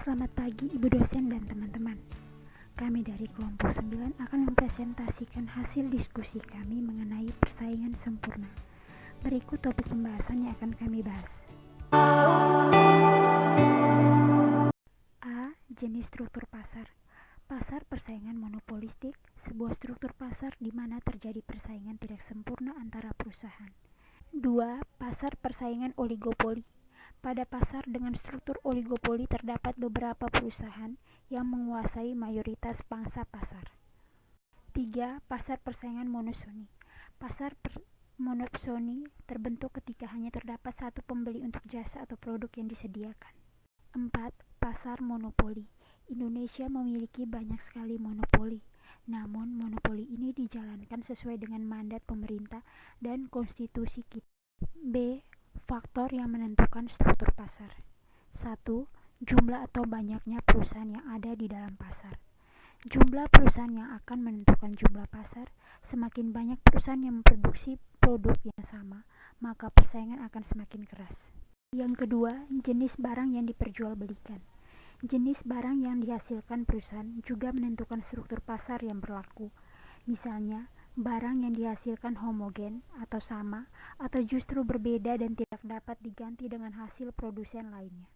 Selamat pagi Ibu dosen dan teman-teman. Kami dari kelompok 9 akan mempresentasikan hasil diskusi kami mengenai persaingan sempurna. Berikut topik pembahasan yang akan kami bahas. A. Jenis struktur pasar. Pasar persaingan monopolistik, sebuah struktur pasar di mana terjadi persaingan tidak sempurna antara perusahaan. 2. Pasar persaingan oligopoli. Pada pasar dengan struktur oligopoli terdapat beberapa perusahaan yang menguasai mayoritas pangsa pasar. 3. Pasar persaingan monosoni. Pasar monosoni terbentuk ketika hanya terdapat satu pembeli untuk jasa atau produk yang disediakan. 4. Pasar monopoli. Indonesia memiliki banyak sekali monopoli. Namun monopoli ini dijalankan sesuai dengan mandat pemerintah dan konstitusi kita. B. Faktor yang menentukan struktur pasar. 1. Jumlah atau banyaknya perusahaan yang ada di dalam pasar. Jumlah perusahaan yang akan menentukan jumlah pasar. Semakin banyak perusahaan yang memproduksi produk yang sama, maka persaingan akan semakin keras. Yang kedua, jenis barang yang diperjualbelikan. Jenis barang yang dihasilkan perusahaan juga menentukan struktur pasar yang berlaku. Misalnya, barang yang dihasilkan homogen atau sama, atau justru berbeda dan tidak dapat diganti dengan hasil produsen lainnya.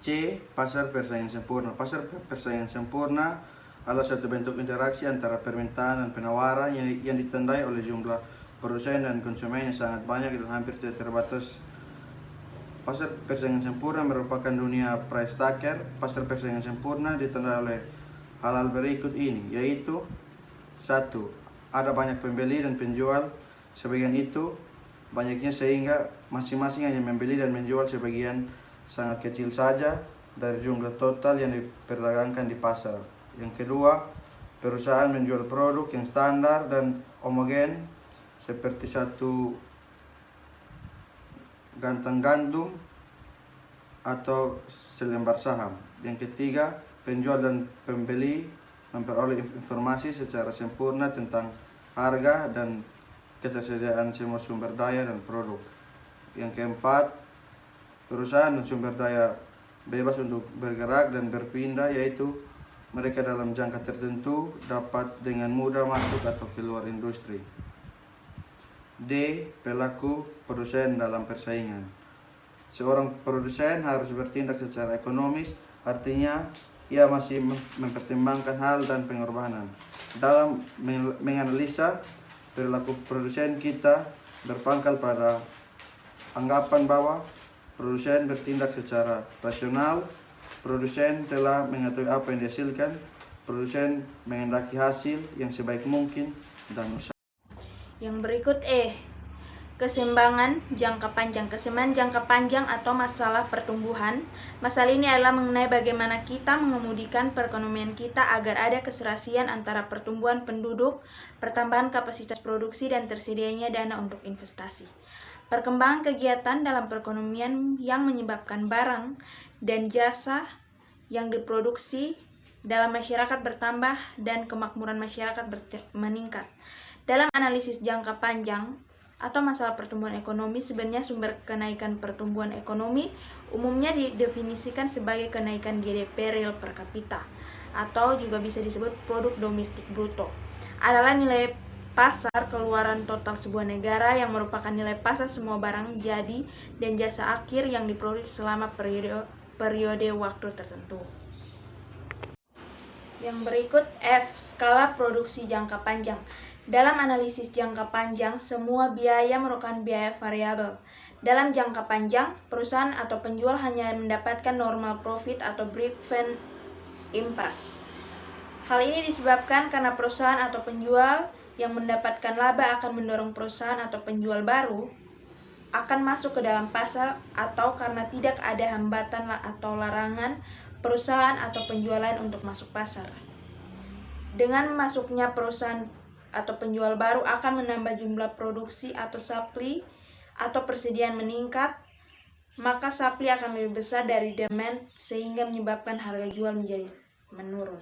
C. Pasar persaingan sempurna. Pasar persaingan sempurna adalah suatu bentuk interaksi antara permintaan dan penawaran yang ditandai oleh jumlah produsen dan konsumen yang sangat banyak dan hampir tidak terbatas. Pasar persaingan sempurna merupakan dunia price taker. Pasar persaingan sempurna ditandai oleh hal-hal berikut ini, yaitu 1. Ada banyak pembeli dan penjual, sebagian itu banyaknya sehingga masing-masing hanya membeli dan menjual sebagian sangat kecil saja dari jumlah total yang diperdagangkan di pasar. Yang kedua, perusahaan menjual produk yang standar dan homogen seperti satu gantang gandum atau selembar saham. Yang ketiga, penjual dan pembeli memperoleh informasi secara sempurna tentang harga dan ketersediaan semua sumber daya dan produk. Yang keempat, perusahaan dan sumber daya bebas untuk bergerak dan berpindah, yaitu mereka dalam jangka tertentu dapat dengan mudah masuk atau keluar industri. D. Pelaku produsen dalam persaingan. Seorang produsen harus bertindak secara ekonomis, artinya ia masih mempertimbangkan hal dan pengorbanan. Dalam menganalisa perilaku produsen, kita berpangkal pada anggapan bahwa produsen bertindak secara rasional, produsen telah mengetahui apa yang dihasilkan, produsen menghendaki hasil yang sebaik mungkin, dan usaha. Yang berikut keseimbangan jangka panjang. Keseimbangan jangka panjang atau masalah pertumbuhan. Masalah ini adalah mengenai bagaimana kita mengemudikan perekonomian kita agar ada keserasian antara pertumbuhan penduduk, pertambahan kapasitas produksi, dan tersedianya dana untuk investasi. Perkembangan kegiatan dalam perekonomian yang menyebabkan barang dan jasa yang diproduksi dalam masyarakat bertambah dan kemakmuran masyarakat meningkat. Dalam analisis jangka panjang atau masalah pertumbuhan ekonomi, sebenarnya sumber kenaikan pertumbuhan ekonomi umumnya didefinisikan sebagai kenaikan GDP real per kapita atau juga bisa disebut produk domestik bruto. Adalah nilai pasar keluaran total sebuah negara yang merupakan nilai pasar semua barang jadi dan jasa akhir yang diproduksi selama periode waktu tertentu. Yang berikut F. Skala produksi jangka panjang. Dalam analisis jangka panjang, semua biaya merupakan biaya variabel. Dalam jangka panjang, perusahaan atau penjual hanya mendapatkan normal profit atau break-even impasse. Hal ini disebabkan karena perusahaan atau penjual yang mendapatkan laba akan mendorong perusahaan atau penjual baru akan masuk ke dalam pasar, atau karena tidak ada hambatan atau larangan perusahaan atau penjual lain untuk masuk pasar. Dengan masuknya perusahaan atau penjual baru akan menambah jumlah produksi atau supply atau persediaan meningkat, maka supply akan lebih besar dari demand sehingga menyebabkan harga jual menjadi menurun.